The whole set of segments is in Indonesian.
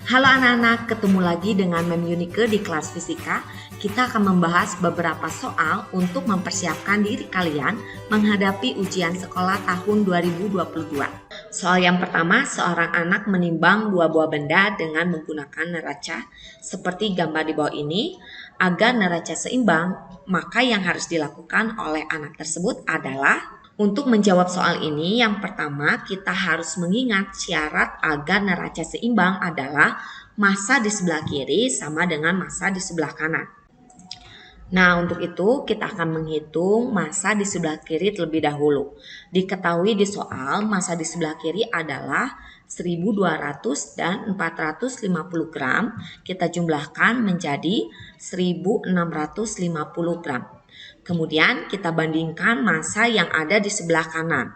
Halo anak-anak, ketemu lagi dengan Mem Yunike di kelas fisika. Kita akan membahas beberapa soal untuk mempersiapkan diri kalian menghadapi ujian sekolah tahun 2022. Soal yang pertama, seorang anak menimbang dua buah benda dengan menggunakan neraca seperti gambar di bawah ini. Agar neraca seimbang, maka yang harus dilakukan oleh anak tersebut adalah untuk menjawab soal ini, yang pertama kita harus mengingat syarat agar neraca seimbang adalah massa di sebelah kiri sama dengan massa di sebelah kanan. Nah, untuk itu kita akan menghitung massa di sebelah kiri terlebih dahulu. Diketahui di soal massa di sebelah kiri adalah 1200 dan 450 gram. Kita jumlahkan menjadi 1650 gram. Kemudian kita bandingkan massa yang ada di sebelah kanan.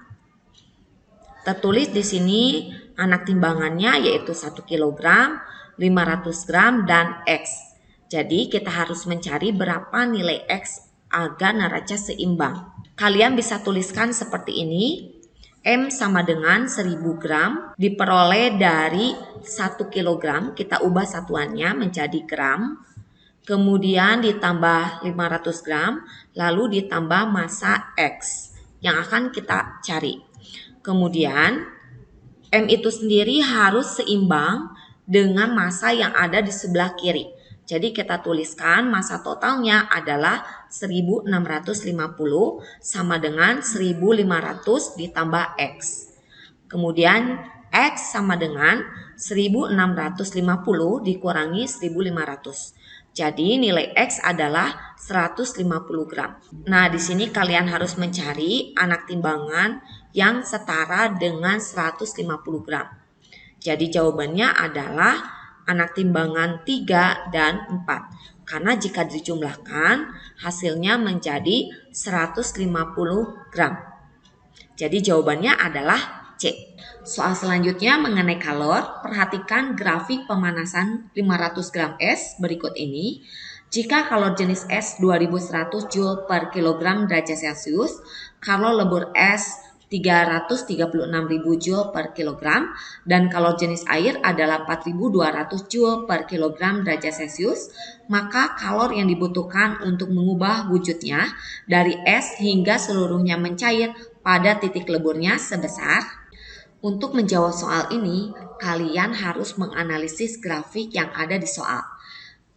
Tertulis di sini anak timbangannya yaitu 1 kg, 500 gram, dan X. Jadi kita harus mencari berapa nilai X agar neraca seimbang. Kalian bisa tuliskan seperti ini. M sama dengan 1000 gram diperoleh dari 1 kg. Kita ubah satuannya menjadi gram. Kemudian ditambah 500 gram, lalu ditambah massa X yang akan kita cari. Kemudian M itu sendiri harus seimbang dengan massa yang ada di sebelah kiri. Jadi kita tuliskan massa totalnya adalah 1650 sama dengan 1500 ditambah X. Kemudian X sama dengan 1650 dikurangi 1500. Jadi nilai X adalah 150 gram. Nah, di sini kalian harus mencari anak timbangan yang setara dengan 150 gram. Jadi jawabannya adalah anak timbangan 3 dan 4. Karena jika dijumlahkan hasilnya menjadi 150 gram. Jadi jawabannya adalah C. Soal selanjutnya mengenai kalor, perhatikan grafik pemanasan 500 gram es berikut ini. Jika kalor jenis es 2100 Joule per kilogram derajat Celcius, kalor lebur es 336.000 Joule per kilogram, dan kalor jenis air adalah 4.200 Joule per kilogram derajat Celcius, maka kalor yang dibutuhkan untuk mengubah wujudnya dari es hingga seluruhnya mencair pada titik leburnya sebesar. Untuk menjawab soal ini, kalian harus menganalisis grafik yang ada di soal.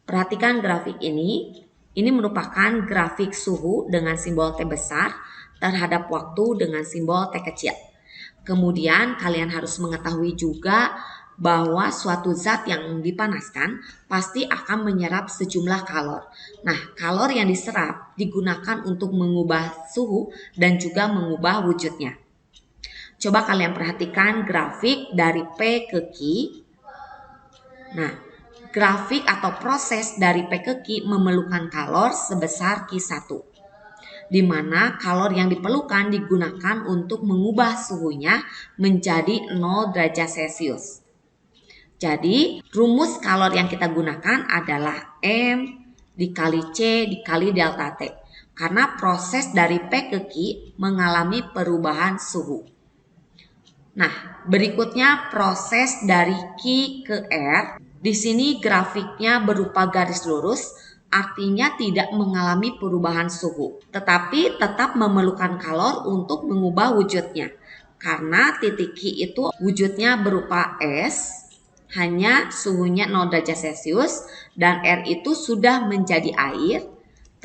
Perhatikan grafik ini. Ini merupakan grafik suhu dengan simbol T besar terhadap waktu dengan simbol T kecil. Kemudian kalian harus mengetahui juga bahwa suatu zat yang dipanaskan pasti akan menyerap sejumlah kalor. Nah, kalor yang diserap digunakan untuk mengubah suhu dan juga mengubah wujudnya. Coba kalian perhatikan grafik dari P ke Q. Nah, grafik atau proses dari P ke Q memerlukan kalor sebesar Q1, di mana kalor yang diperlukan digunakan untuk mengubah suhunya menjadi 0 derajat Celcius. Jadi, rumus kalor yang kita gunakan adalah M dikali C dikali delta T. Karena proses dari P ke Q mengalami perubahan suhu. Nah, berikutnya proses dari Q ke R. Di sini grafiknya berupa garis lurus, artinya tidak mengalami perubahan suhu, tetapi tetap memerlukan kalor untuk mengubah wujudnya. Karena titik Q itu wujudnya berupa es, hanya suhunya 0 derajat Celcius, dan R itu sudah menjadi air,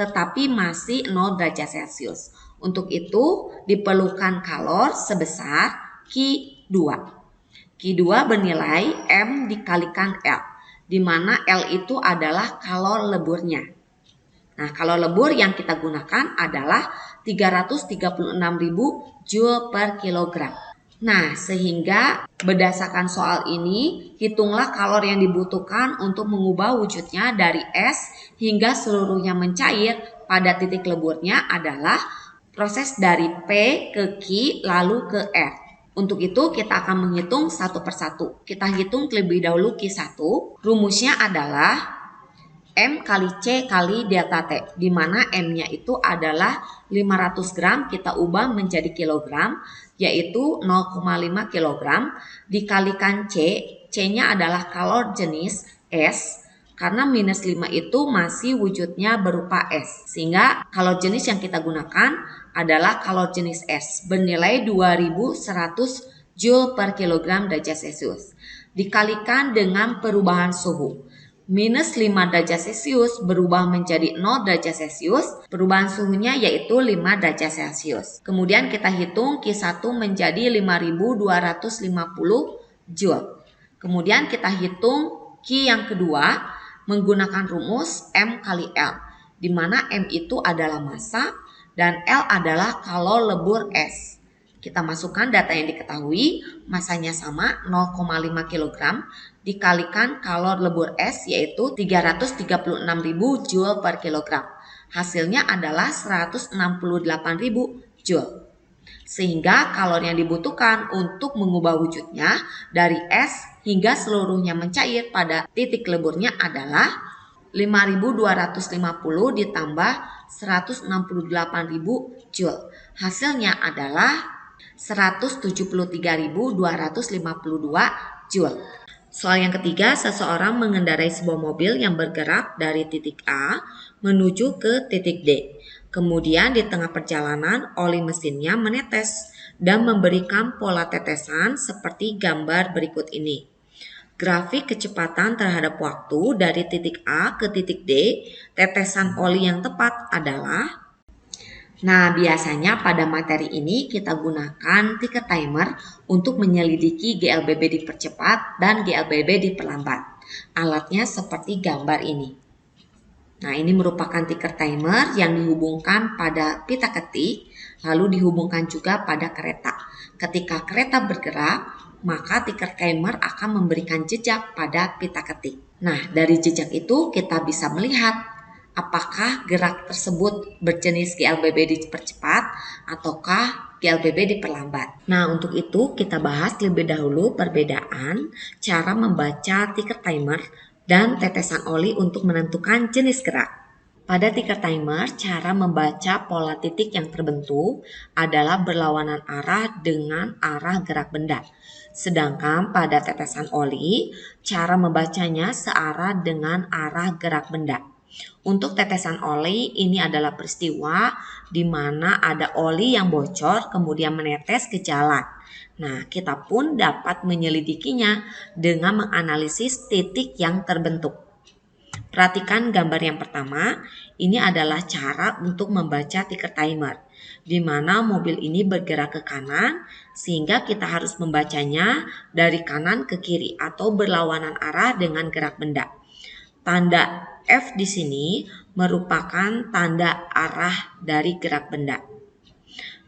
tetapi masih 0 derajat Celcius. Untuk itu diperlukan kalor sebesar Q2. Q2 bernilai M dikalikan L, di mana L itu adalah kalor leburnya. Nah, kalor lebur yang kita gunakan adalah 336.000 Joule per kilogram. Nah, sehingga berdasarkan soal ini, hitunglah kalor yang dibutuhkan untuk mengubah wujudnya dari es hingga seluruhnya mencair pada titik leburnya adalah proses dari P ke Q lalu ke R. Untuk itu kita akan menghitung satu persatu. Kita hitung terlebih dahulu Q1. Rumusnya adalah M kali C kali delta T, di mana M-nya itu adalah 500 gram, kita ubah menjadi kilogram, yaitu 0,5 kilogram, dikalikan C, C-nya adalah kalor jenis S, karena minus 5 itu masih wujudnya berupa S. Sehingga kalor jenis yang kita gunakan adalah kalor jenis S, bernilai 2100 Joule per kilogram derajat Celcius. Dikalikan dengan perubahan suhu. Minus 5 derajat Celcius berubah menjadi 0 derajat Celcius, perubahan suhunya yaitu 5 derajat Celcius. Kemudian kita hitung Q1 menjadi 5250 Joule. Kemudian kita hitung Q yang kedua menggunakan rumus M kali L, di mana M itu adalah massa dan L adalah kalor lebur S. Kita masukkan data yang diketahui, masanya sama 0,5 kg dikalikan kalor lebur S yaitu 336.000 Joule per kilogram. Hasilnya adalah 168.000 Joule. Sehingga kalor yang dibutuhkan untuk mengubah wujudnya dari es hingga seluruhnya mencair pada titik leburnya adalah 5250 ditambah 168.000 Joule. Hasilnya adalah 173.252 Joule. Soal yang ketiga, seseorang mengendarai sebuah mobil yang bergerak dari titik A menuju ke titik D. Kemudian di tengah perjalanan oli mesinnya menetes dan memberikan pola tetesan seperti gambar berikut ini. Grafik kecepatan terhadap waktu dari titik A ke titik D, tetesan oli yang tepat adalah. Nah, biasanya pada materi ini kita gunakan ticker timer untuk menyelidiki GLBB dipercepat dan GLBB diperlambat. Alatnya seperti gambar ini. Nah, ini merupakan ticker timer yang dihubungkan pada pita ketik, lalu dihubungkan juga pada kereta. Ketika kereta bergerak, maka ticker timer akan memberikan jejak pada pita ketik. Nah, dari jejak itu kita bisa melihat apakah gerak tersebut berjenis GLBB dipercepat ataukah GLBB diperlambat. Nah, untuk itu kita bahas lebih dahulu perbedaan cara membaca ticker timer dan tetesan oli untuk menentukan jenis gerak. Pada ticker timer, cara membaca pola titik yang terbentuk adalah berlawanan arah dengan arah gerak benda. Sedangkan pada tetesan oli, cara membacanya searah dengan arah gerak benda. Untuk tetesan oli, ini adalah peristiwa di mana ada oli yang bocor kemudian menetes ke jalan. Nah, kita pun dapat menyelidikinya dengan menganalisis titik yang terbentuk. Perhatikan gambar yang pertama, ini adalah cara untuk membaca ticker timer, di mana mobil ini bergerak ke kanan sehingga kita harus membacanya dari kanan ke kiri atau berlawanan arah dengan gerak benda. Tanda F di sini merupakan tanda arah dari gerak benda.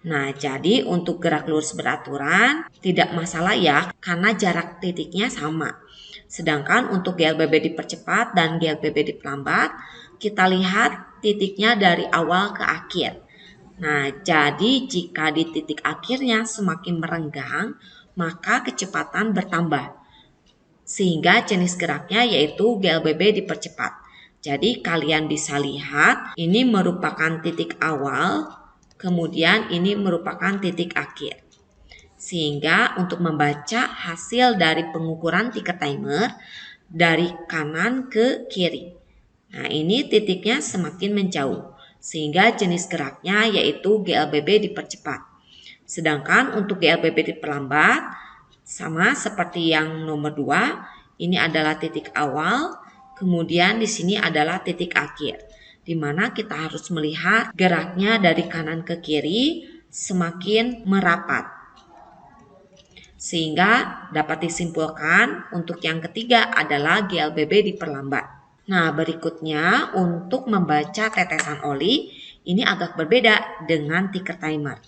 Nah, jadi untuk gerak lurus beraturan tidak masalah ya, karena jarak titiknya sama. Sedangkan untuk GLBB dipercepat dan GLBB diperlambat, kita lihat titiknya dari awal ke akhir. Nah, jadi jika di titik akhirnya semakin merenggang, maka kecepatan bertambah. Sehingga jenis geraknya yaitu GLBB dipercepat. Jadi kalian bisa lihat ini merupakan titik awal, kemudian ini merupakan titik akhir. Sehingga untuk membaca hasil dari pengukuran ticker timer dari kanan ke kiri. Nah, ini titiknya semakin menjauh, sehingga jenis geraknya yaitu GLBB dipercepat. Sedangkan untuk GLBB diperlambat, sama seperti yang nomor 2, ini adalah titik awal, kemudian di sini adalah titik akhir, di mana kita harus melihat geraknya dari kanan ke kiri semakin merapat. Sehingga dapat disimpulkan untuk yang ketiga adalah GLBB diperlambat. Nah, berikutnya untuk membaca tetesan oli, ini agak berbeda dengan ticker timer.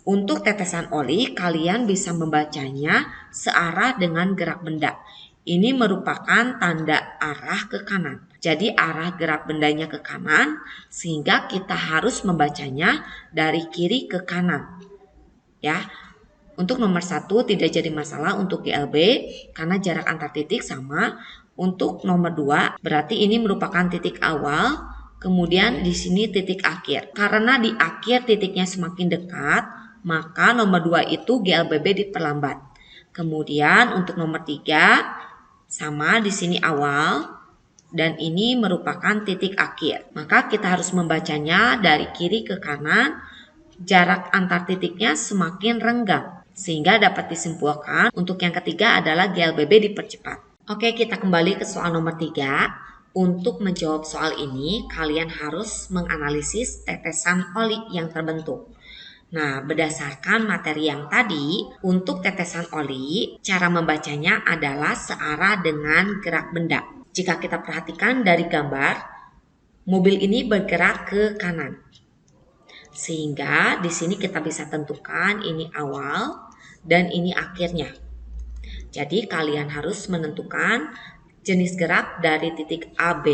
Untuk tetesan oli, kalian bisa membacanya searah dengan gerak benda. Ini merupakan tanda arah ke kanan. Jadi arah gerak bendanya ke kanan, sehingga kita harus membacanya dari kiri ke kanan. Ya, untuk nomor 1 tidak jadi masalah untuk GLB karena jarak antar titik sama. Untuk nomor 2 berarti ini merupakan titik awal, kemudian di sini titik akhir. Karena di akhir titiknya semakin dekat, maka nomor 2 itu GLBB diperlambat. Kemudian untuk nomor 3 sama di sini awal dan ini merupakan titik akhir. Maka kita harus membacanya dari kiri ke kanan. Jarak antar titiknya semakin renggang sehingga dapat disimpulkan untuk yang ketiga adalah GLBB dipercepat. Oke, kita kembali ke soal nomor 3. Untuk menjawab soal ini, kalian harus menganalisis tetesan oli yang terbentuk. Nah, berdasarkan materi yang tadi, untuk tetesan oli, cara membacanya adalah searah dengan gerak benda. Jika kita perhatikan dari gambar, mobil ini bergerak ke kanan. Sehingga di sini kita bisa tentukan ini awal dan ini akhirnya. Jadi kalian harus menentukan jenis gerak dari titik AB,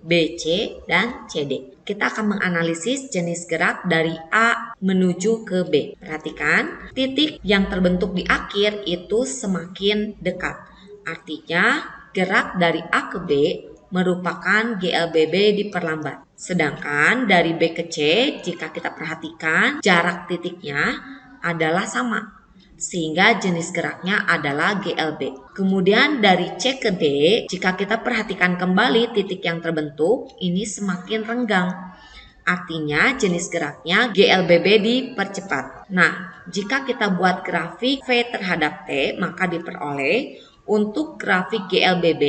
BC, dan CD. Kita akan menganalisis jenis gerak dari A menuju ke B. Perhatikan, titik yang terbentuk di akhir itu semakin dekat. Artinya, gerak dari A ke B merupakan GLBB diperlambat. Sedangkan dari B ke C, jika kita perhatikan, jarak titiknya adalah sama, sehingga jenis geraknya adalah GLB. Kemudian dari C ke D, jika kita perhatikan kembali titik yang terbentuk, ini semakin renggang. Artinya jenis geraknya GLBB dipercepat. Nah, jika kita buat grafik V terhadap T, maka diperoleh untuk grafik GLBB,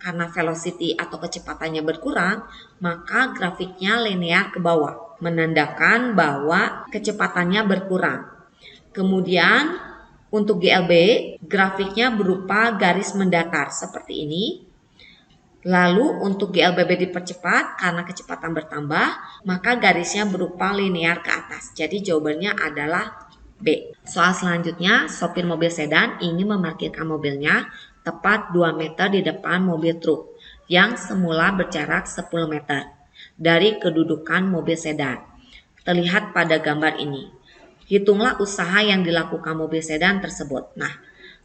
karena velocity atau kecepatannya berkurang, maka grafiknya linear ke bawah, menandakan bahwa kecepatannya berkurang. Kemudian untuk GLB, grafiknya berupa garis mendatar seperti ini. Lalu untuk GLBB dipercepat karena kecepatan bertambah, maka garisnya berupa linear ke atas. Jadi jawabannya adalah B. Soal selanjutnya, sopir mobil sedan ingin memarkirkan mobilnya tepat 2 meter di depan mobil truk yang semula berjarak 10 meter dari kedudukan mobil sedan. Terlihat pada gambar ini. Hitunglah usaha yang dilakukan mobil sedan tersebut. Nah,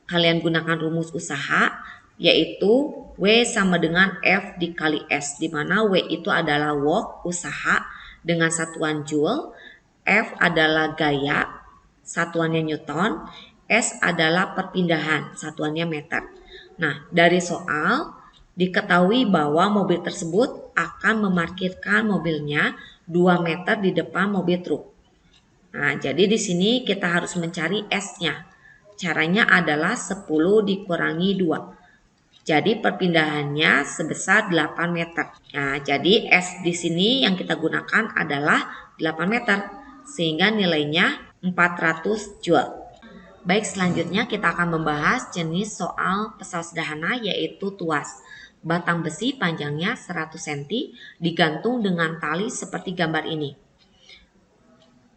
kalian gunakan rumus usaha, yaitu W sama dengan F dikali S, di mana W itu adalah work, usaha, dengan satuan joule, F adalah gaya, satuannya Newton, S adalah perpindahan, satuannya meter. Nah, dari soal, diketahui bahwa mobil tersebut akan memarkirkan mobilnya 2 meter di depan mobil truk. Nah, jadi di sini kita harus mencari S-nya. Caranya adalah 10 dikurangi 2. Jadi perpindahannya sebesar 8 meter. Nah, jadi S di sini yang kita gunakan adalah 8 meter. Sehingga nilainya 400 joule. Baik, selanjutnya kita akan membahas jenis soal pesawat sederhana yaitu tuas. Batang besi panjangnya 100 cm digantung dengan tali seperti gambar ini.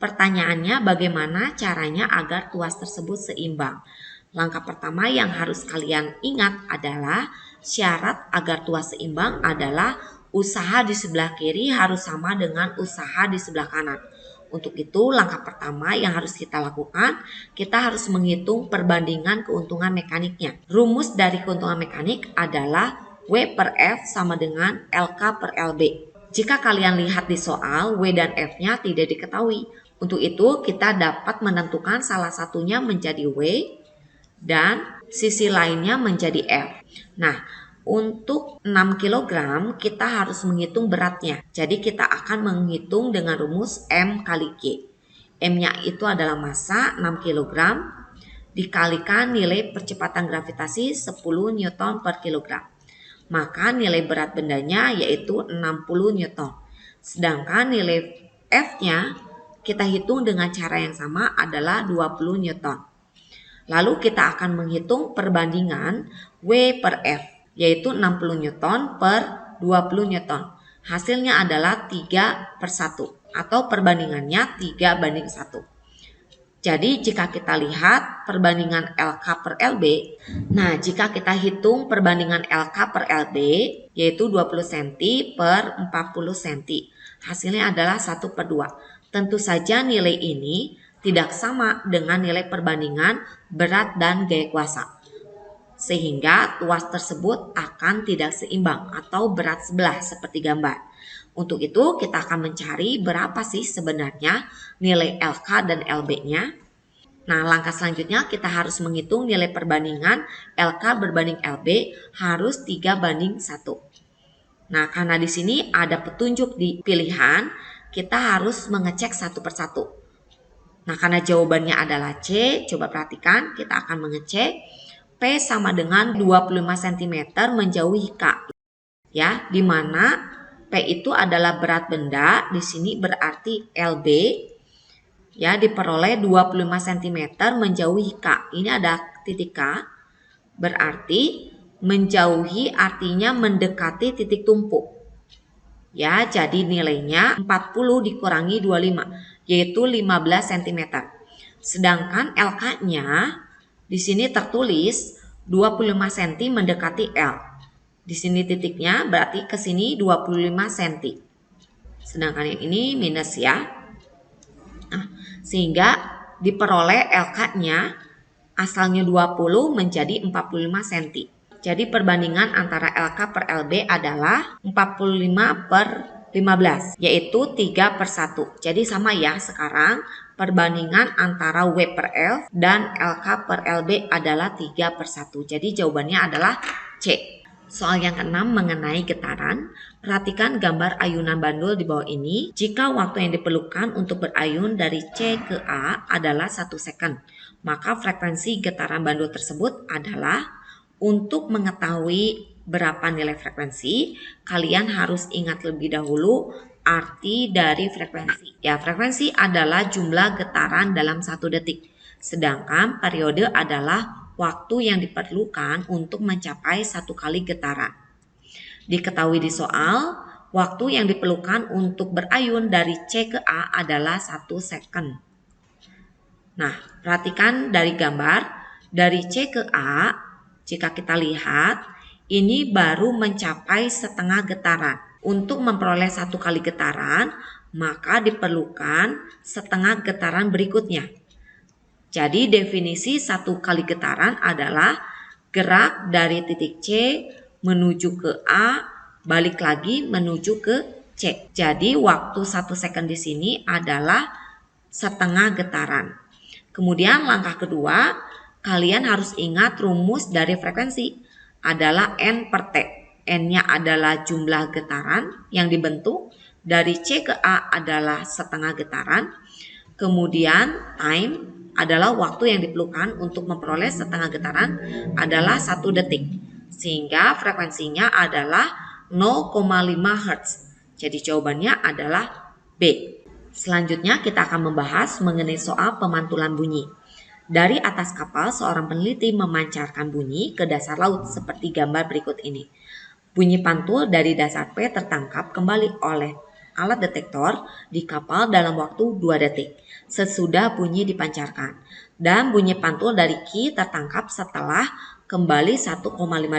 Pertanyaannya, bagaimana caranya agar tuas tersebut seimbang? Langkah pertama yang harus kalian ingat adalah syarat agar tuas seimbang adalah usaha di sebelah kiri harus sama dengan usaha di sebelah kanan. Untuk itu, langkah pertama yang harus kita lakukan, kita harus menghitung perbandingan keuntungan mekaniknya. Rumus dari keuntungan mekanik adalah W per F sama dengan LK per LB. Jika kalian lihat di soal, W dan F-nya tidak diketahui. Untuk itu, kita dapat menentukan salah satunya menjadi W dan sisi lainnya menjadi F. Nah, untuk 6 kg kita harus menghitung beratnya. Jadi kita akan menghitung dengan rumus M kali G. M-nya itu adalah massa 6 kg dikalikan nilai percepatan gravitasi 10 Newton per kilogram. Maka nilai berat bendanya yaitu 60 Newton. Sedangkan nilai F-nya kita hitung dengan cara yang sama adalah 20 Newton. Lalu kita akan menghitung perbandingan W per F, yaitu 60 Newton per 20 Newton. Hasilnya adalah 3 per 1, atau perbandingannya 3 banding 1. Jadi jika kita lihat perbandingan LK per LB, nah jika kita hitung perbandingan LK per LB, yaitu 20 cm per 40 cm, hasilnya adalah 1 per 2. Tentu saja nilai ini tidak sama dengan nilai perbandingan berat dan gaya kuasa. Sehingga tuas tersebut akan tidak seimbang atau berat sebelah seperti gambar. Untuk itu kita akan mencari berapa sih sebenarnya nilai LK dan LB-nya. Nah, langkah selanjutnya kita harus menghitung nilai perbandingan LK berbanding LB harus 3:1. Nah, karena di sini ada petunjuk di pilihan, kita harus mengecek satu persatu. Nah, karena jawabannya adalah C, coba perhatikan, kita akan mengecek P sama dengan 25 cm menjauhi K. Ya, di mana P itu adalah berat benda, di sini berarti LB ya diperoleh 25 cm menjauhi K. Ini ada titik K, berarti menjauhi artinya mendekati titik tumpuk. Ya, jadi nilainya 40 dikurangi 25, yaitu 15 cm. Sedangkan LK-nya di sini tertulis 25 cm mendekati L. Di sini titiknya berarti ke sini 25 cm. Sedangkan yang ini minus ya. Nah, sehingga diperoleh LK-nya asalnya 20 menjadi 45 cm. Jadi perbandingan antara LK per LB adalah 45 per 15, yaitu 3/1. Jadi sama ya, sekarang perbandingan antara W per L dan LK per LB adalah 3/1. Jadi jawabannya adalah C. Soal yang keenam mengenai getaran. Perhatikan gambar ayunan bandul di bawah ini. Jika waktu yang diperlukan untuk berayun dari C ke A adalah 1 second, maka frekuensi getaran bandul tersebut adalah. Untuk mengetahui berapa nilai frekuensi, kalian harus ingat lebih dahulu arti dari frekuensi. Ya, frekuensi adalah jumlah getaran dalam 1 detik. Sedangkan periode adalah waktu yang diperlukan untuk mencapai 1 kali getaran. Diketahui di soal, waktu yang diperlukan untuk berayun dari C ke A adalah 1 second. Nah, perhatikan dari gambar, dari C ke A, jika kita lihat, ini baru mencapai setengah getaran. Untuk memperoleh 1 kali getaran, maka diperlukan setengah getaran berikutnya. Jadi definisi 1 kali getaran adalah gerak dari titik C menuju ke A, balik lagi menuju ke C. Jadi waktu 1 second di sini adalah setengah getaran. Kemudian langkah kedua, kalian harus ingat rumus dari frekuensi adalah N per T. N-nya adalah jumlah getaran yang dibentuk. Dari C ke A adalah setengah getaran. Kemudian time adalah waktu yang diperlukan untuk memperoleh setengah getaran adalah 1 detik. Sehingga frekuensinya adalah 0,5 Hz. Jadi jawabannya adalah B. Selanjutnya kita akan membahas mengenai soal pemantulan bunyi. Dari atas kapal, seorang peneliti memancarkan bunyi ke dasar laut seperti gambar berikut ini. Bunyi pantul dari dasar P tertangkap kembali oleh alat detektor di kapal dalam waktu 2 detik sesudah bunyi dipancarkan. Dan bunyi pantul dari Q tertangkap setelah kembali 1,5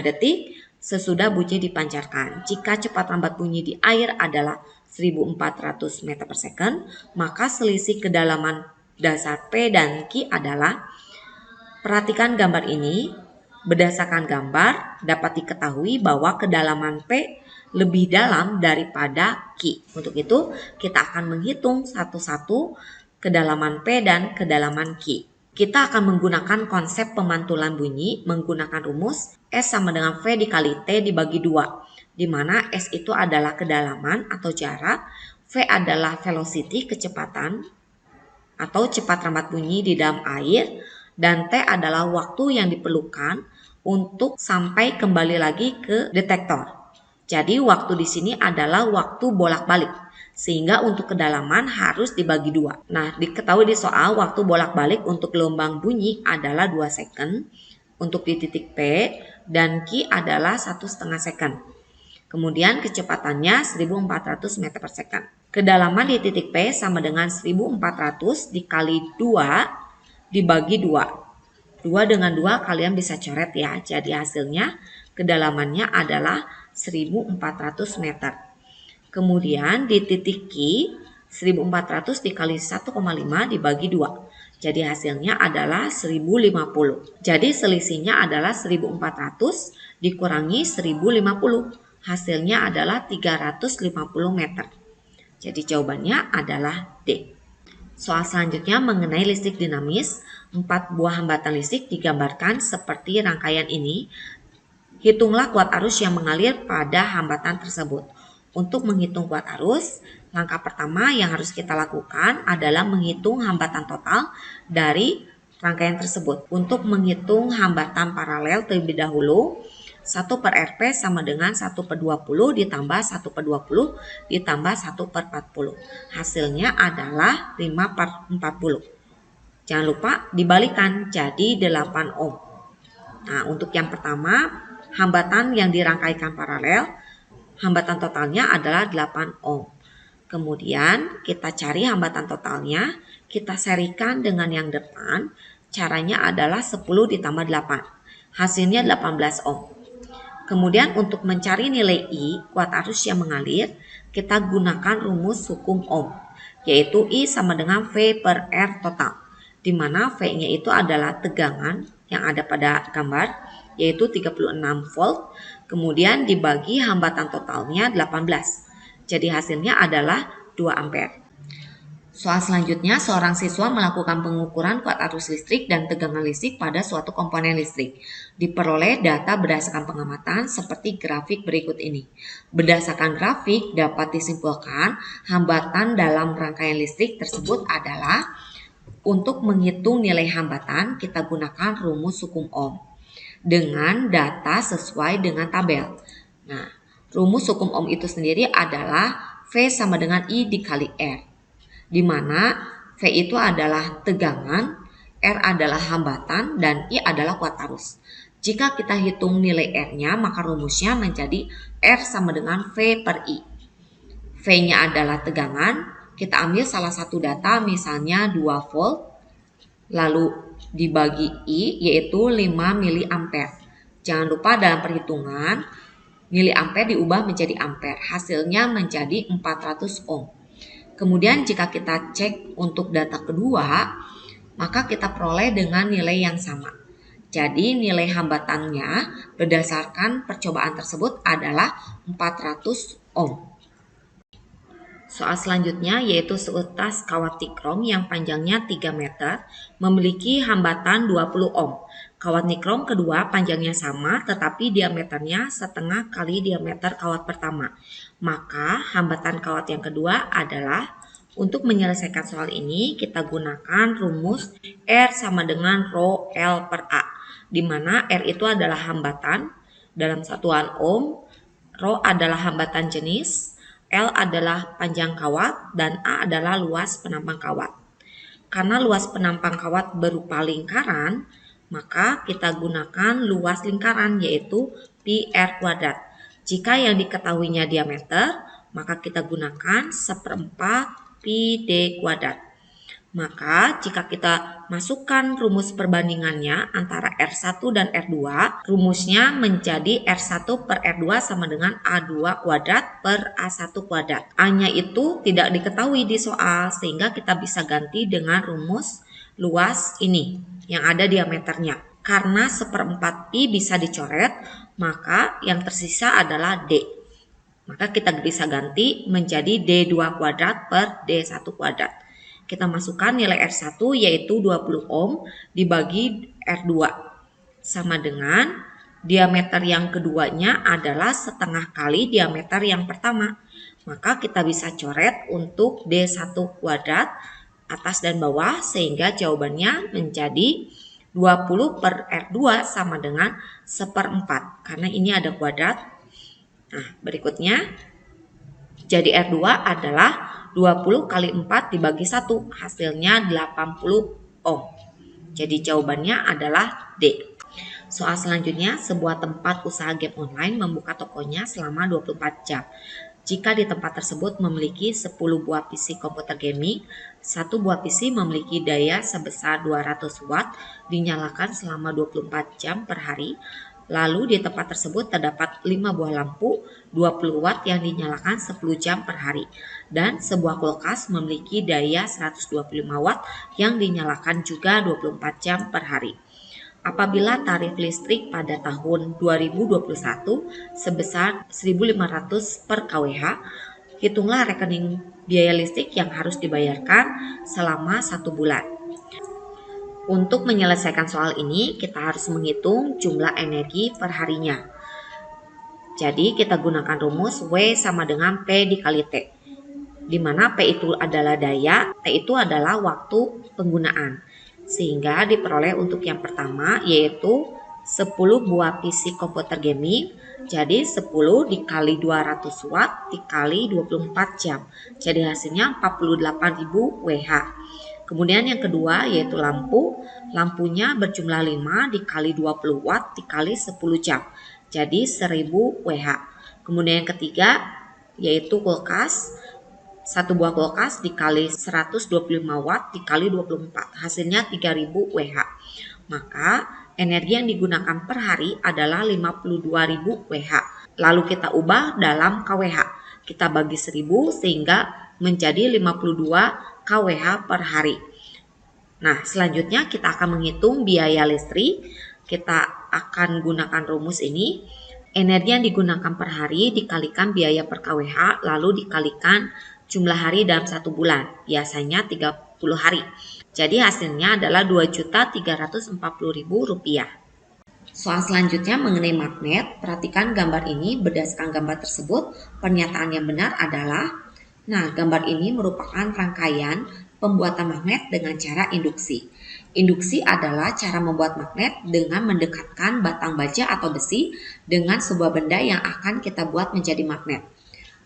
detik sesudah bunyi dipancarkan. Jika cepat lambat bunyi di air adalah 1400 meter per second, maka selisih kedalaman dasar P dan Q adalah, perhatikan gambar ini, berdasarkan gambar dapat diketahui bahwa kedalaman P lebih dalam daripada Q. Untuk itu kita akan menghitung satu-satu kedalaman P dan kedalaman Q. Kita akan menggunakan konsep pemantulan bunyi menggunakan rumus S sama dengan V dikali T dibagi 2, di mana S itu adalah kedalaman atau jarak, V adalah velocity kecepatan atau cepat lambat bunyi di dalam air, dan T adalah waktu yang diperlukan untuk sampai kembali lagi ke detektor. Jadi waktu di sini adalah waktu bolak-balik, sehingga untuk kedalaman harus dibagi 2. Nah, diketahui di soal waktu bolak-balik untuk gelombang bunyi adalah 2 second untuk di titik P, dan Q adalah 1,5 second. Kemudian kecepatannya 1400 meter per second. Kedalaman di titik P sama dengan 1400 dikali 2 dibagi 2. 2 dengan 2 kalian bisa coret ya. Jadi hasilnya kedalamannya adalah 1400 meter. Kemudian di titik Q 1400 dikali 1,5 dibagi 2. Jadi hasilnya adalah 1050. Jadi selisihnya adalah 1400 dikurangi 1050. Hasilnya adalah 350 meter. Jadi jawabannya adalah D. Soal selanjutnya mengenai listrik dinamis, 4 buah hambatan listrik digambarkan seperti rangkaian ini. Hitunglah kuat arus yang mengalir pada hambatan tersebut. Untuk menghitung kuat arus, langkah pertama yang harus kita lakukan adalah menghitung hambatan total dari rangkaian tersebut. Untuk menghitung hambatan paralel terlebih dahulu, 1 per Rp sama dengan 1 per 20 ditambah 1 per 20 ditambah 1 per 40. Hasilnya adalah 5 per 40. Jangan lupa dibalikan jadi 8 ohm. Nah, untuk yang pertama, hambatan yang dirangkaikan paralel, hambatan totalnya adalah 8 ohm. Kemudian kita cari hambatan totalnya, kita serikan dengan yang depan. Caranya adalah 10 ditambah 8. Hasilnya 18 ohm. Kemudian untuk mencari nilai I, kuat arus yang mengalir, kita gunakan rumus hukum Ohm, yaitu I sama dengan V per R total, di mana V-nya itu adalah tegangan yang ada pada gambar, yaitu 36 volt, kemudian dibagi hambatan totalnya 18. Jadi hasilnya adalah 2 ampere. Soal selanjutnya, seorang siswa melakukan pengukuran kuat arus listrik dan tegangan listrik pada suatu komponen listrik. Diperoleh data berdasarkan pengamatan seperti grafik berikut ini. Berdasarkan grafik dapat disimpulkan hambatan dalam rangkaian listrik tersebut adalah untuk menghitung nilai hambatan kita gunakan rumus hukum Ohm dengan data sesuai dengan tabel. Nah, rumus hukum Ohm itu sendiri adalah V sama dengan I dikali R, di mana V itu adalah tegangan, R adalah hambatan, dan I adalah kuat arus. Jika kita hitung nilai R-nya, maka rumusnya menjadi R sama dengan V per I. V-nya adalah tegangan, kita ambil salah satu data misalnya 2 volt, lalu dibagi I yaitu 5 miliampere. Jangan lupa dalam perhitungan, miliampere diubah menjadi ampere, hasilnya menjadi 400 ohm. Kemudian jika kita cek untuk data kedua, maka kita peroleh dengan nilai yang sama. Jadi nilai hambatannya berdasarkan percobaan tersebut adalah 400 ohm. Soal selanjutnya yaitu seutas kawat nikrom yang panjangnya 3 meter memiliki hambatan 20 ohm. Kawat nikrom kedua panjangnya sama tetapi diameternya setengah kali diameter kawat pertama. Maka hambatan kawat yang kedua adalah, untuk menyelesaikan soal ini kita gunakan rumus R sama dengan Rho L per A, di mana R itu adalah hambatan dalam satuan ohm, Rho adalah hambatan jenis, L adalah panjang kawat, dan A adalah luas penampang kawat. Karena luas penampang kawat berupa lingkaran, maka kita gunakan luas lingkaran yaitu pi R kuadrat. Jika yang diketahuinya diameter, maka kita gunakan 1/4 pi D kuadrat. Maka jika kita masukkan rumus perbandingannya antara R1 dan R2, rumusnya menjadi R1 per R2 sama dengan A2 kuadrat per A1 kuadrat. A-nya itu tidak diketahui di soal, sehingga kita bisa ganti dengan rumus luas ini yang ada diameternya. Karena 1/4 pi bisa dicoret, maka yang tersisa adalah D. Maka kita bisa ganti menjadi D2 kuadrat per D1 kuadrat. Kita masukkan nilai R1 yaitu 20 ohm dibagi R2 sama dengan diameter yang keduanya adalah setengah kali diameter yang pertama. Maka kita bisa coret untuk D1 kuadrat atas dan bawah sehingga jawabannya menjadi 20 per R2 sama dengan 1/4 karena ini ada kuadrat. Nah, berikutnya jadi R2 adalah 20 kali 4 dibagi 1, hasilnya 80 ohm. Jadi jawabannya adalah D. Soal selanjutnya, sebuah tempat usaha game online membuka tokonya selama 24 jam. Jika di tempat tersebut memiliki 10 buah PC komputer gaming, satu buah PC memiliki daya sebesar 200 watt dinyalakan selama 24 jam per hari. Lalu di tempat tersebut terdapat 5 buah lampu 20 watt yang dinyalakan 10 jam per hari. Dan sebuah kulkas memiliki daya 125 watt yang dinyalakan juga 24 jam per hari. Apabila tarif listrik pada tahun 2021 sebesar 1.500 per kWh, hitunglah rekening biaya listrik yang harus dibayarkan selama 1 bulan. Untuk menyelesaikan soal ini, kita harus menghitung jumlah energi per harinya. Jadi kita gunakan rumus W sama dengan P dikali T, di mana P itu adalah daya, T itu adalah waktu penggunaan. Sehingga diperoleh untuk yang pertama yaitu 10 buah PC komputer gaming, jadi 10 dikali 200 watt dikali 24 jam. Jadi hasilnya 48.000 Wh. Kemudian yang kedua yaitu lampu. Lampunya berjumlah 5 dikali 20 watt dikali 10 jam. Jadi 1000 Wh. Kemudian yang ketiga yaitu kulkas. 1 buah kulkas dikali 125 watt dikali 24. Hasilnya 3000 Wh. Maka energi yang digunakan per hari adalah 52.000 Wh. Lalu kita ubah dalam kWh. Kita bagi 1000 sehingga menjadi 52 kWh per hari. Nah, selanjutnya kita akan menghitung biaya listrik. Kita akan gunakan rumus ini. Energi yang digunakan per hari dikalikan biaya per kWh, lalu dikalikan jumlah hari dalam 1 bulan. Biasanya 30 hari. Jadi hasilnya adalah Rp2.340.000. Soal selanjutnya mengenai magnet. Perhatikan gambar ini. Berdasarkan gambar tersebut, pernyataan yang benar adalah, gambar ini merupakan rangkaian pembuatan magnet dengan cara induksi. Induksi adalah cara membuat magnet dengan mendekatkan batang baja atau besi dengan sebuah benda yang akan kita buat menjadi magnet.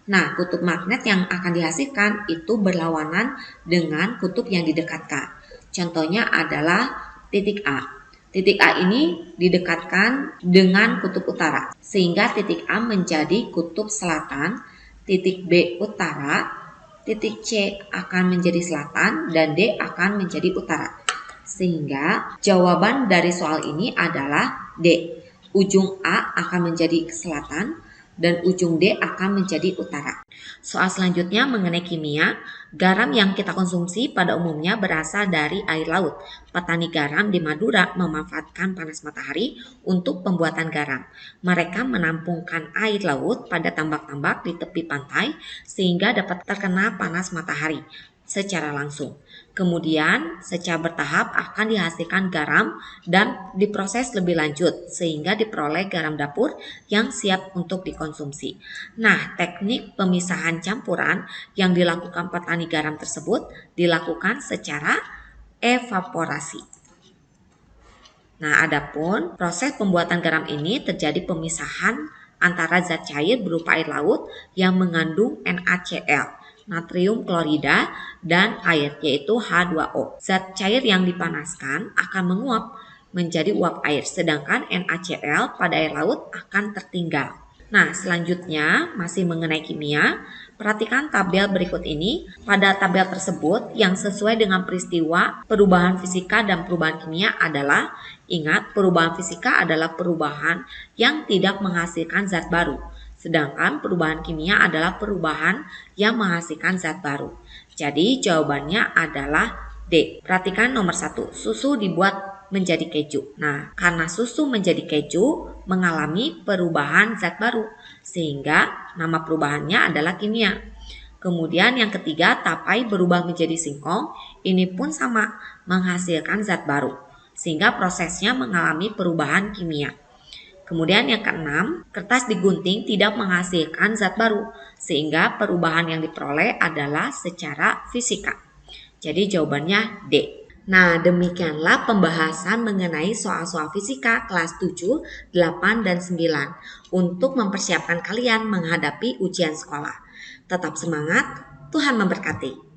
Nah, kutub magnet yang akan dihasilkan itu berlawanan dengan kutub yang didekatkan. Contohnya adalah titik A. Titik A ini didekatkan dengan kutub utara, sehingga titik A menjadi kutub selatan, titik B utara, titik C akan menjadi selatan, dan D akan menjadi utara. Sehingga jawaban dari soal ini adalah D. Ujung A akan menjadi selatan, dan ujung D akan menjadi utara. Soal selanjutnya mengenai kimia. Garam yang kita konsumsi pada umumnya berasal dari air laut. Petani garam di Madura memanfaatkan panas matahari untuk pembuatan garam. Mereka menampungkan air laut pada tambak-tambak di tepi pantai sehingga dapat terkena panas matahari secara langsung. Kemudian secara bertahap akan dihasilkan garam dan diproses lebih lanjut sehingga diperoleh garam dapur yang siap untuk dikonsumsi. Nah, teknik pemisahan campuran yang dilakukan petani garam tersebut dilakukan secara evaporasi. Nah, adapun proses pembuatan garam ini terjadi pemisahan antara zat cair berupa air laut yang mengandung NaCl, natrium klorida, dan air yaitu H2O. Zat cair yang dipanaskan akan menguap menjadi uap air, sedangkan NaCl pada air laut akan tertinggal. Nah, selanjutnya masih mengenai kimia. Perhatikan tabel berikut ini. Pada tabel tersebut yang sesuai dengan peristiwa perubahan fisika dan perubahan kimia adalah, ingat, perubahan fisika adalah perubahan yang tidak menghasilkan zat baru. Sedangkan perubahan kimia adalah perubahan yang menghasilkan zat baru. Jadi jawabannya adalah D. Perhatikan nomor 1. Susu dibuat menjadi keju. Nah, karena susu menjadi keju mengalami perubahan zat baru, sehingga nama perubahannya adalah kimia. Kemudian yang ketiga, tapai berubah menjadi singkong. Ini pun sama, menghasilkan zat baru, sehingga prosesnya mengalami perubahan kimia. Kemudian yang keenam, kertas digunting tidak menghasilkan zat baru, sehingga perubahan yang diperoleh adalah secara fisika. Jadi jawabannya D. Nah, demikianlah pembahasan mengenai soal-soal fisika kelas 7, 8, dan 9 untuk mempersiapkan kalian menghadapi ujian sekolah. Tetap semangat, Tuhan memberkati.